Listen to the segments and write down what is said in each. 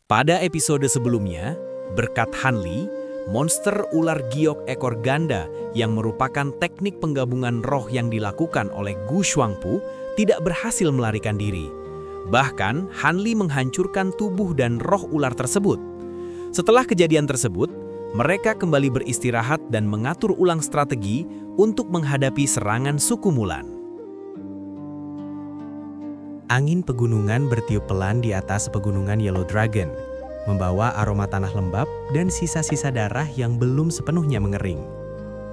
Pada episode sebelumnya, berkat Hanli, monster ular giok ekor ganda yang merupakan teknik penggabungan roh yang dilakukan oleh Gu Shuangpu tidak berhasil melarikan diri. Bahkan, Hanli menghancurkan tubuh dan roh ular tersebut. Setelah kejadian tersebut, mereka kembali beristirahat dan mengatur ulang strategi untuk menghadapi serangan suku Mulan. Angin pegunungan bertiup pelan di atas pegunungan Yellow Dragon, membawa aroma tanah lembab dan sisa-sisa darah yang belum sepenuhnya mengering.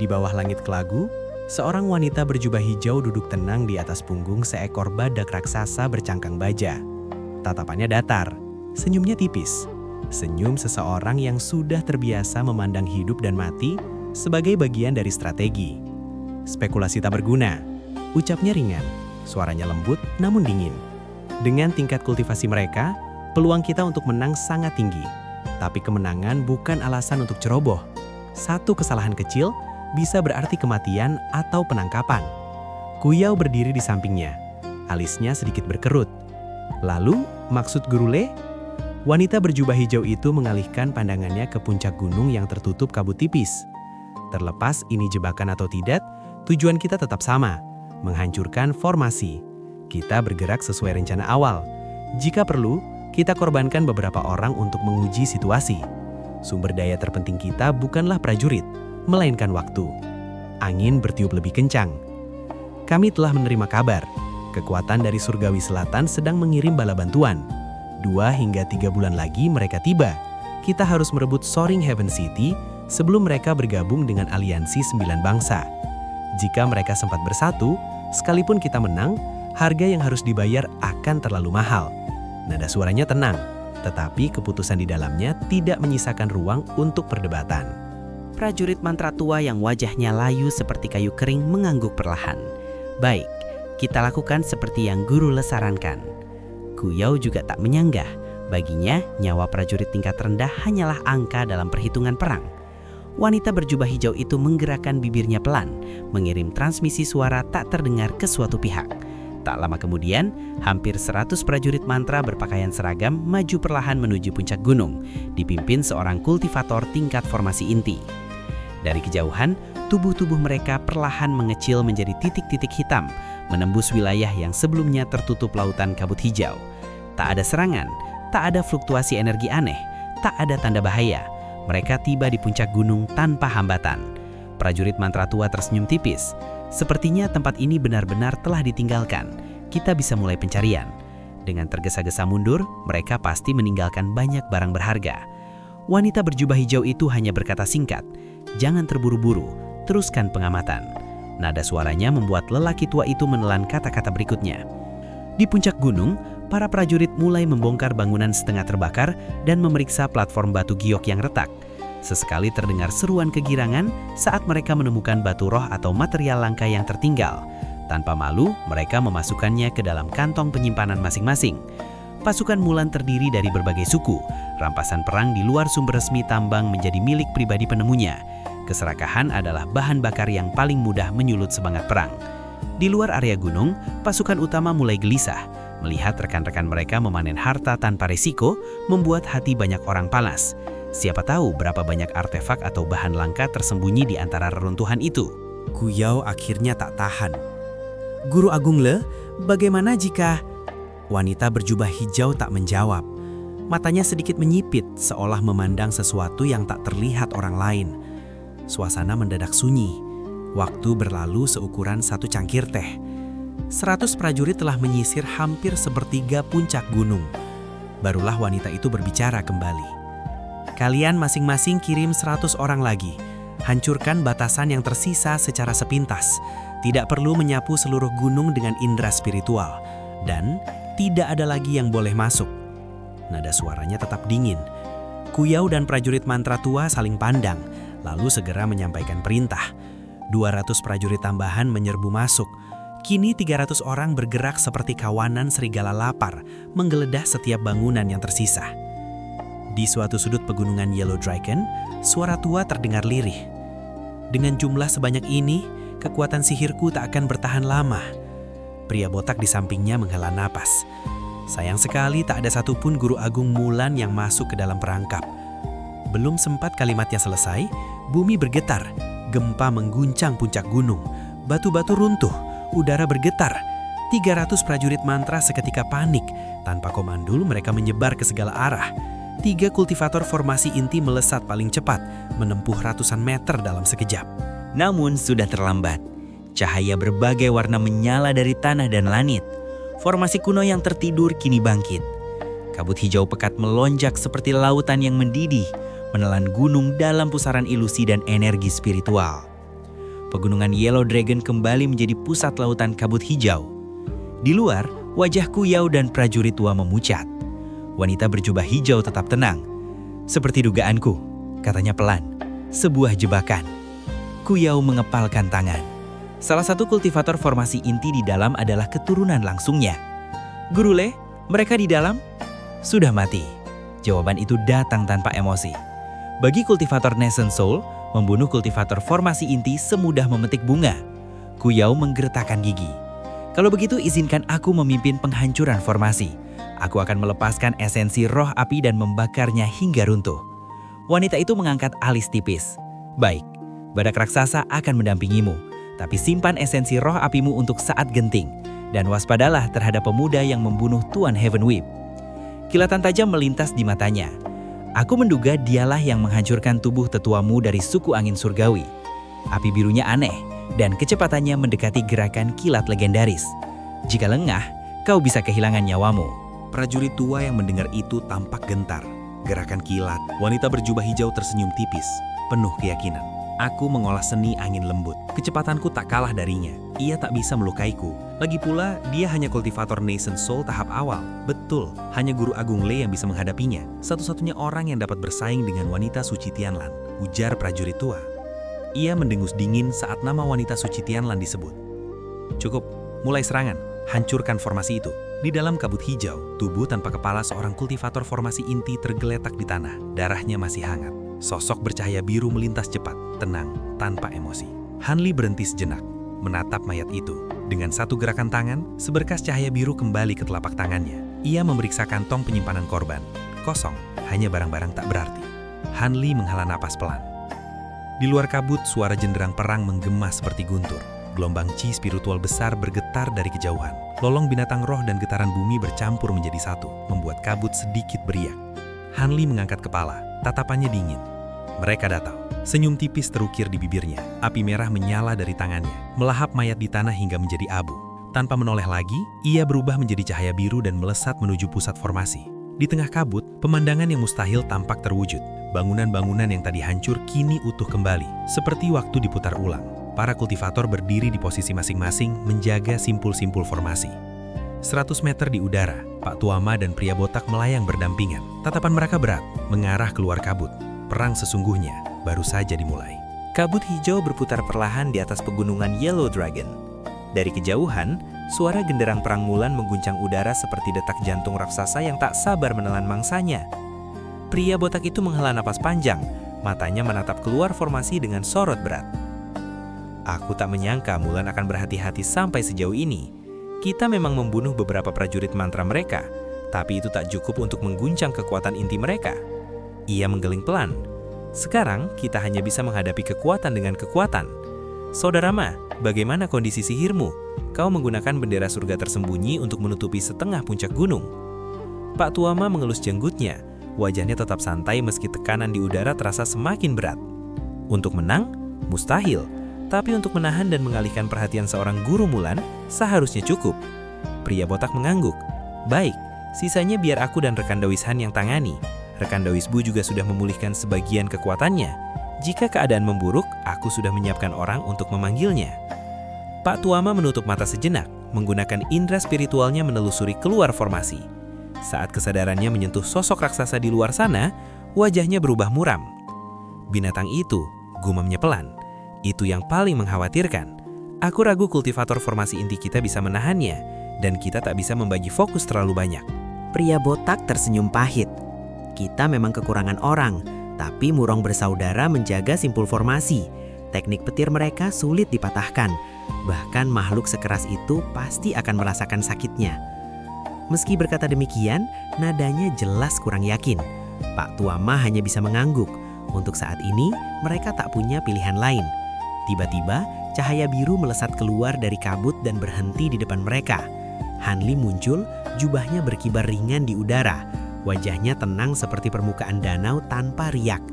Di bawah langit kelagu, seorang wanita berjubah hijau duduk tenang di atas punggung seekor badak raksasa bercangkang baja. Tatapannya datar, senyumnya tipis. Senyum seseorang yang sudah terbiasa memandang hidup dan mati sebagai bagian dari strategi. Spekulasi tak berguna, ucapnya ringan, suaranya lembut namun dingin. Dengan tingkat kultivasi mereka, peluang kita untuk menang sangat tinggi. Tapi kemenangan bukan alasan untuk ceroboh. Satu kesalahan kecil bisa berarti kematian atau penangkapan. Kuyao berdiri di sampingnya, alisnya sedikit berkerut. Lalu, maksud Guru Le? Wanita berjubah hijau itu mengalihkan pandangannya ke puncak gunung yang tertutup kabut tipis. Terlepas ini jebakan atau tidak, tujuan kita tetap sama, menghancurkan formasi. Kita bergerak sesuai rencana awal. Jika perlu, kita korbankan beberapa orang untuk menguji situasi. Sumber daya terpenting kita bukanlah prajurit, melainkan waktu. Angin bertiup lebih kencang. Kami telah menerima kabar. Kekuatan dari Surgawi Selatan sedang mengirim bala bantuan. 2 hingga 3 bulan lagi mereka tiba. Kita harus merebut Soaring Heaven City sebelum mereka bergabung dengan aliansi 9 bangsa. Jika mereka sempat bersatu, sekalipun kita menang, harga yang harus dibayar akan terlalu mahal. Nada suaranya tenang, tetapi keputusan di dalamnya tidak menyisakan ruang untuk perdebatan. Prajurit mantra tua yang wajahnya layu seperti kayu kering mengangguk perlahan. Baik, kita lakukan seperti yang Guru Le sarankan. Kuyao juga tak menyanggah. Baginya, nyawa prajurit tingkat rendah hanyalah angka dalam perhitungan perang. Wanita berjubah hijau itu menggerakkan bibirnya pelan, mengirim transmisi suara tak terdengar ke suatu pihak. Tak lama kemudian, hampir 100 prajurit mantra berpakaian seragam maju perlahan menuju puncak gunung, dipimpin seorang kultivator tingkat formasi inti. Dari kejauhan, tubuh-tubuh mereka perlahan mengecil menjadi titik-titik hitam, menembus wilayah yang sebelumnya tertutup lautan kabut hijau. Tak ada serangan, tak ada fluktuasi energi aneh, tak ada tanda bahaya. Mereka tiba di puncak gunung tanpa hambatan. Prajurit mantra tua tersenyum tipis. Sepertinya tempat ini benar-benar telah ditinggalkan. Kita bisa mulai pencarian. Dengan tergesa-gesa mundur, mereka pasti meninggalkan banyak barang berharga. Wanita berjubah hijau itu hanya berkata singkat, "Jangan terburu-buru, teruskan pengamatan." Nada suaranya membuat lelaki tua itu menelan kata-kata berikutnya. Di puncak gunung, para prajurit mulai membongkar bangunan setengah terbakar dan memeriksa platform batu giok yang retak. Sesekali terdengar seruan kegirangan saat mereka menemukan batu roh atau material langka yang tertinggal. Tanpa malu, mereka memasukkannya ke dalam kantong penyimpanan masing-masing. Pasukan Mulan terdiri dari berbagai suku. Rampasan perang di luar sumber resmi tambang menjadi milik pribadi penemunya. Keserakahan adalah bahan bakar yang paling mudah menyulut semangat perang. Di luar area gunung, pasukan utama mulai gelisah. Melihat rekan-rekan mereka memanen harta tanpa risiko, membuat hati banyak orang panas. Siapa tahu berapa banyak artefak atau bahan langka tersembunyi di antara reruntuhan itu. Kuyao akhirnya tak tahan. "Guru Agung Le, bagaimana jika..." Wanita berjubah hijau tak menjawab. Matanya sedikit menyipit seolah memandang sesuatu yang tak terlihat orang lain. Suasana mendadak sunyi. Waktu berlalu seukuran 1 cangkir teh. 100 prajurit telah menyisir hampir sepertiga puncak gunung. Barulah wanita itu berbicara kembali. "Kalian masing-masing kirim 100 orang lagi. Hancurkan batasan yang tersisa secara sepintas. Tidak perlu menyapu seluruh gunung dengan indera spiritual. Dan tidak ada lagi yang boleh masuk." Nada suaranya tetap dingin. Kuyao dan prajurit mantra tua saling pandang, lalu segera menyampaikan perintah. 200 prajurit tambahan menyerbu masuk. Kini 300 orang bergerak seperti kawanan serigala lapar, menggeledah setiap bangunan yang tersisa. Di suatu sudut pegunungan Yellow Dragon, suara tua terdengar lirih. "Dengan jumlah sebanyak ini, kekuatan sihirku tak akan bertahan lama." Pria botak di sampingnya menghela napas. Sayang sekali tak ada satupun guru agung Mulan yang masuk ke dalam perangkap. Belum sempat kalimatnya selesai, bumi bergetar, gempa mengguncang puncak gunung, batu-batu runtuh, udara bergetar. 300 prajurit mantra seketika panik. Tanpa komandul mereka menyebar ke segala arah. 3 kultivator formasi inti melesat paling cepat, menempuh ratusan meter dalam sekejap. Namun sudah terlambat. Cahaya berbagai warna menyala dari tanah dan langit. Formasi kuno yang tertidur kini bangkit. Kabut hijau pekat melonjak seperti lautan yang mendidih, menelan gunung dalam pusaran ilusi dan energi spiritual. Pegunungan Yellow Dragon kembali menjadi pusat lautan kabut hijau. Di luar, wajah Kuyao dan prajurit tua memucat. Wanita berjubah hijau tetap tenang. Seperti dugaanku, katanya pelan. Sebuah jebakan. Kuyao mengepalkan tangan. Salah satu kultivator formasi inti di dalam adalah keturunan langsungnya. Guru Le, mereka di dalam? Sudah mati. Jawaban itu datang tanpa emosi. Bagi kultivator Nascent Soul, membunuh kultivator formasi inti semudah memetik bunga. Kuyao menggertakkan gigi. Kalau begitu izinkan aku memimpin penghancuran formasi. Aku akan melepaskan esensi roh api dan membakarnya hingga runtuh. Wanita itu mengangkat alis tipis. Baik, badak raksasa akan mendampingimu. Tapi simpan esensi roh apimu untuk saat genting. Dan waspadalah terhadap pemuda yang membunuh Tuan Heaven Whip. Kilatan tajam melintas di matanya. Aku menduga dialah yang menghancurkan tubuh tetuamu dari suku angin surgawi. Api birunya aneh, dan kecepatannya mendekati gerakan kilat legendaris. Jika lengah, kau bisa kehilangan nyawamu. Prajurit tua yang mendengar itu tampak gentar. Gerakan kilat, wanita berjubah hijau tersenyum tipis, penuh keyakinan. Aku mengolah seni angin lembut. Kecepatanku tak kalah darinya. Ia tak bisa melukaiku. Lagi pula, dia hanya kultivator Nascent Soul tahap awal. Betul, hanya guru agung Le yang bisa menghadapinya. Satu-satunya orang yang dapat bersaing dengan wanita suci Tianlan, ujar prajurit tua. Ia mendengus dingin saat nama wanita suci Tianlan disebut. Cukup, mulai serangan. Hancurkan formasi itu. Di dalam kabut hijau, tubuh tanpa kepala seorang kultivator formasi inti tergeletak di tanah. Darahnya masih hangat. Sosok bercahaya biru melintas cepat, tenang, tanpa emosi. Hanli berhenti sejenak, menatap mayat itu. Dengan satu gerakan tangan, seberkas cahaya biru kembali ke telapak tangannya. Ia memeriksa kantong penyimpanan korban. Kosong, hanya barang-barang tak berarti. Hanli menghela napas pelan. Di luar kabut, suara jenderang perang menggema seperti guntur. Gelombang chi spiritual besar bergetar dari kejauhan. Lolong binatang roh dan getaran bumi bercampur menjadi satu, membuat kabut sedikit beriak. Hanli mengangkat kepala, tatapannya dingin. Mereka datang. Senyum tipis terukir di bibirnya. Api merah menyala dari tangannya, melahap mayat di tanah hingga menjadi abu. Tanpa menoleh lagi, ia berubah menjadi cahaya biru dan melesat menuju pusat formasi. Di tengah kabut, pemandangan yang mustahil tampak terwujud. Bangunan-bangunan yang tadi hancur kini utuh kembali, seperti waktu diputar ulang. Para kultivator berdiri di posisi masing-masing menjaga simpul-simpul formasi. 100 meter di udara, Pak Tuama dan pria botak melayang berdampingan. Tatapan mereka berat, mengarah keluar kabut. Perang sesungguhnya baru saja dimulai. Kabut hijau berputar perlahan di atas pegunungan Yellow Dragon. Dari kejauhan, suara genderang perang Mulan mengguncang udara seperti detak jantung raksasa yang tak sabar menelan mangsanya. Pria botak itu menghela napas panjang, matanya menatap keluar formasi dengan sorot berat. Aku tak menyangka Mulan akan berhati-hati sampai sejauh ini. Kita memang membunuh beberapa prajurit mantra mereka, tapi itu tak cukup untuk mengguncang kekuatan inti mereka. Ia menggeling pelan. Sekarang kita hanya bisa menghadapi kekuatan dengan kekuatan. Saudara Ma, bagaimana kondisi sihirmu? Kau menggunakan bendera surga tersembunyi untuk menutupi setengah puncak gunung. Pak Tuama mengelus jenggotnya. Wajahnya tetap santai meski tekanan di udara terasa semakin berat. Untuk menang? Mustahil. Tapi untuk menahan dan mengalihkan perhatian seorang guru Mulan, seharusnya cukup. Pria botak mengangguk. Baik, sisanya biar aku dan rekan Dawis Han yang tangani. Rekan Dawis Bu juga sudah memulihkan sebagian kekuatannya. Jika keadaan memburuk, aku sudah menyiapkan orang untuk memanggilnya. Pak Tuama menutup mata sejenak, menggunakan indera spiritualnya menelusuri keluar formasi. Saat kesadarannya menyentuh sosok raksasa di luar sana, wajahnya berubah muram. Binatang itu, gumamnya pelan. Itu yang paling mengkhawatirkan. Aku ragu kultivator formasi inti kita bisa menahannya, dan kita tak bisa membagi fokus terlalu banyak. Pria botak tersenyum pahit. Kita memang kekurangan orang, tapi Murong bersaudara menjaga simpul formasi. Teknik petir mereka sulit dipatahkan. Bahkan makhluk sekeras itu pasti akan merasakan sakitnya. Meski berkata demikian, nadanya jelas kurang yakin. Pak Tuama hanya bisa mengangguk. Untuk saat ini, mereka tak punya pilihan lain. Tiba-tiba, cahaya biru melesat keluar dari kabut dan berhenti di depan mereka. Hanli muncul, jubahnya berkibar ringan di udara. Wajahnya tenang seperti permukaan danau tanpa riak.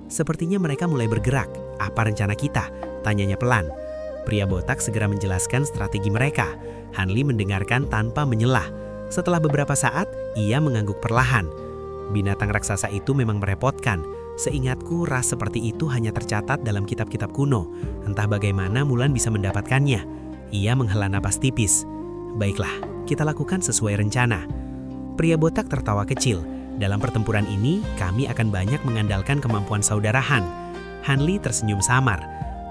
Sepertinya mereka mulai bergerak. Apa rencana kita? Tanyanya pelan. Pria botak segera menjelaskan strategi mereka. Hanli mendengarkan tanpa menyelah. Setelah beberapa saat, ia mengangguk perlahan. Binatang raksasa itu memang merepotkan. Seingatku, ras seperti itu hanya tercatat dalam kitab-kitab kuno. Entah bagaimana Mulan bisa mendapatkannya. Ia menghela napas tipis. Baiklah, kita lakukan sesuai rencana. Pria botak tertawa kecil. Dalam pertempuran ini, kami akan banyak mengandalkan kemampuan saudara Han. Hanli tersenyum samar.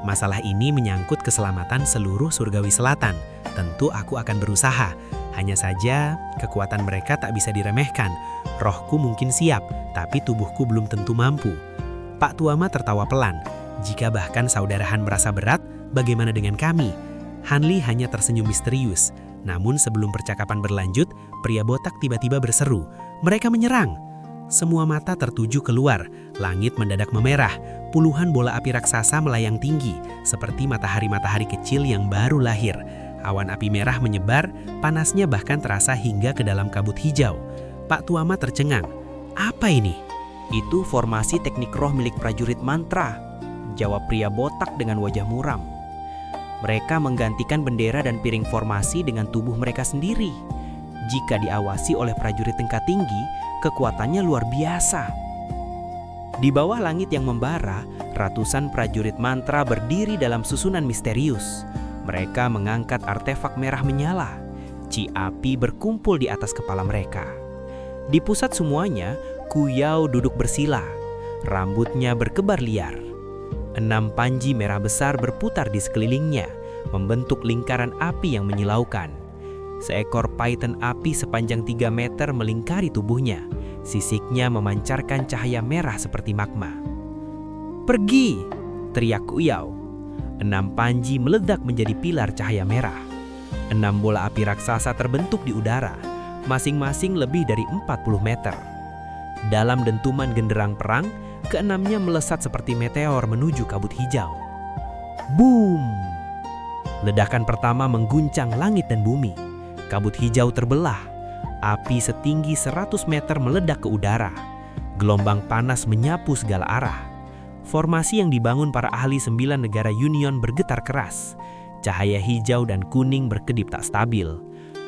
Masalah ini menyangkut keselamatan seluruh Surgawi Selatan. Tentu aku akan berusaha. Hanya saja, kekuatan mereka tak bisa diremehkan. Rohku mungkin siap, tapi tubuhku belum tentu mampu. Pak Tuama tertawa pelan. Jika bahkan saudara Han merasa berat, bagaimana dengan kami? Hanli hanya tersenyum misterius. Namun sebelum percakapan berlanjut, pria botak tiba-tiba berseru. Mereka menyerang. Semua mata tertuju keluar. Langit mendadak memerah. Puluhan bola api raksasa melayang tinggi, seperti matahari-matahari kecil yang baru lahir. Awan api merah menyebar, panasnya bahkan terasa hingga ke dalam kabut hijau. Pak Tuama tercengang. Apa ini? Itu formasi teknik roh milik prajurit mantra, jawab pria botak dengan wajah muram. Mereka menggantikan bendera dan piring formasi dengan tubuh mereka sendiri. Jika diawasi oleh prajurit tingkat tinggi, kekuatannya luar biasa. Di bawah langit yang membara, ratusan prajurit mantra berdiri dalam susunan misterius. Mereka mengangkat artefak merah menyala. Ci api berkumpul di atas kepala mereka. Di pusat semuanya, Kuyao duduk bersila. Rambutnya berkebar liar. 6 panji merah besar berputar di sekelilingnya, membentuk lingkaran api yang menyilaukan. Seekor python api sepanjang 3 meter melingkari tubuhnya. Sisiknya memancarkan cahaya merah seperti magma. "Pergi!" teriak Kuyao. 6 panji meledak menjadi pilar cahaya merah. 6 bola api raksasa terbentuk di udara, masing-masing lebih dari 40 meter. Dalam dentuman genderang perang, keenamnya melesat seperti meteor menuju kabut hijau. Boom! Ledakan pertama mengguncang langit dan bumi. Kabut hijau terbelah. Api setinggi 100 meter meledak ke udara. Gelombang panas menyapu segala arah. Formasi yang dibangun para ahli 9 negara Union bergetar keras. Cahaya hijau dan kuning berkedip tak stabil.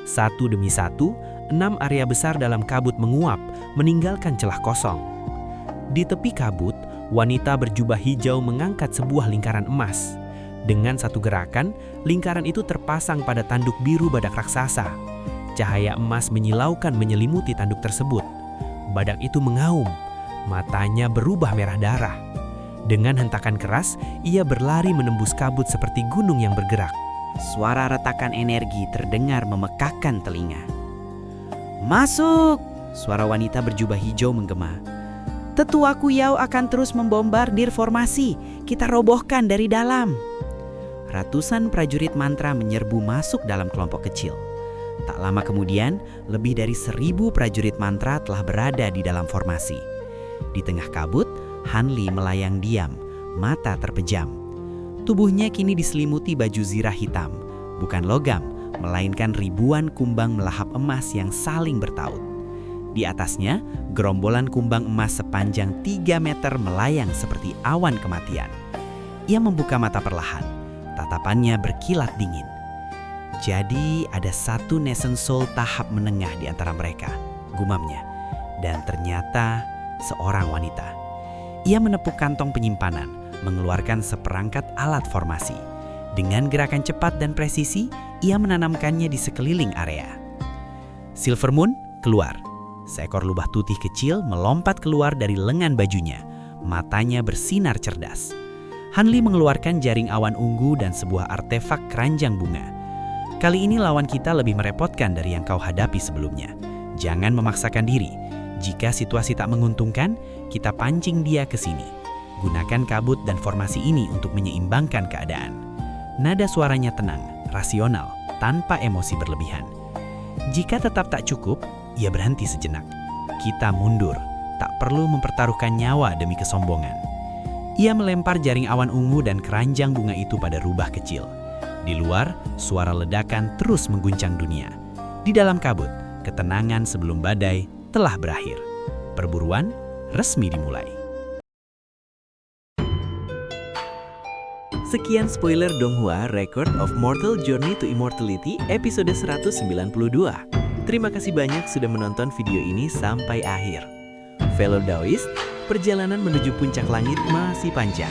Satu demi satu, 6 area besar dalam kabut menguap, meninggalkan celah kosong. Di tepi kabut, wanita berjubah hijau mengangkat sebuah lingkaran emas. Dengan satu gerakan, lingkaran itu terpasang pada tanduk biru badak raksasa. Cahaya emas menyilaukan menyelimuti tanduk tersebut. Badak itu mengaum, matanya berubah merah darah. Dengan hentakan keras, ia berlari menembus kabut seperti gunung yang bergerak. Suara retakan energi terdengar memekakkan telinga. "Masuk!" Suara wanita berjubah hijau menggema. "Tetua Kuyao akan terus membombardir formasi. Kita robohkan dari dalam." Ratusan prajurit mantra menyerbu masuk dalam kelompok kecil. Tak lama kemudian, lebih dari 1000 prajurit mantra telah berada di dalam formasi. Di tengah kabut, Hanli melayang diam, mata terpejam. Tubuhnya kini diselimuti baju zirah hitam, bukan logam, melainkan ribuan kumbang melahap emas yang saling bertaut. Di atasnya, gerombolan kumbang emas sepanjang 3 meter melayang seperti awan kematian. Ia membuka mata perlahan, tatapannya berkilat dingin. Jadi ada satu Nation Soul tahap menengah di antara mereka, gumamnya. Dan ternyata seorang wanita. Ia menepuk kantong penyimpanan, mengeluarkan seperangkat alat formasi. Dengan gerakan cepat dan presisi, ia menanamkannya di sekeliling area. Silver Moon keluar. Seekor lubah tutih kecil melompat keluar dari lengan bajunya. Matanya bersinar cerdas. Hanli mengeluarkan jaring awan ungu dan sebuah artefak keranjang bunga. Kali ini lawan kita lebih merepotkan dari yang kau hadapi sebelumnya. Jangan memaksakan diri. Jika situasi tak menguntungkan, kita pancing dia ke sini. Gunakan kabut dan formasi ini untuk menyeimbangkan keadaan. Nada suaranya tenang, rasional, tanpa emosi berlebihan. Jika tetap tak cukup, ia berhenti sejenak. Kita mundur, tak perlu mempertaruhkan nyawa demi kesombongan. Ia melempar jaring awan ungu dan keranjang bunga itu pada rubah kecil. Di luar, suara ledakan terus mengguncang dunia. Di dalam kabut, ketenangan sebelum badai telah berakhir. Perburuan resmi dimulai. Sekian spoiler Donghua Record of Mortal Journey to Immortality episode 192. Terima kasih banyak sudah menonton video ini sampai akhir. Fellow Daoist, perjalanan menuju puncak langit masih panjang.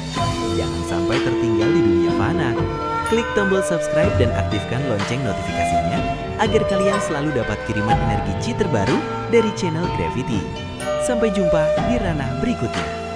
Jangan sampai tertinggal di dunia fana. Klik tombol subscribe dan aktifkan lonceng notifikasinya agar kalian selalu dapat kiriman energi Chi terbaru dari channel Gravity. Sampai jumpa di ranah berikutnya.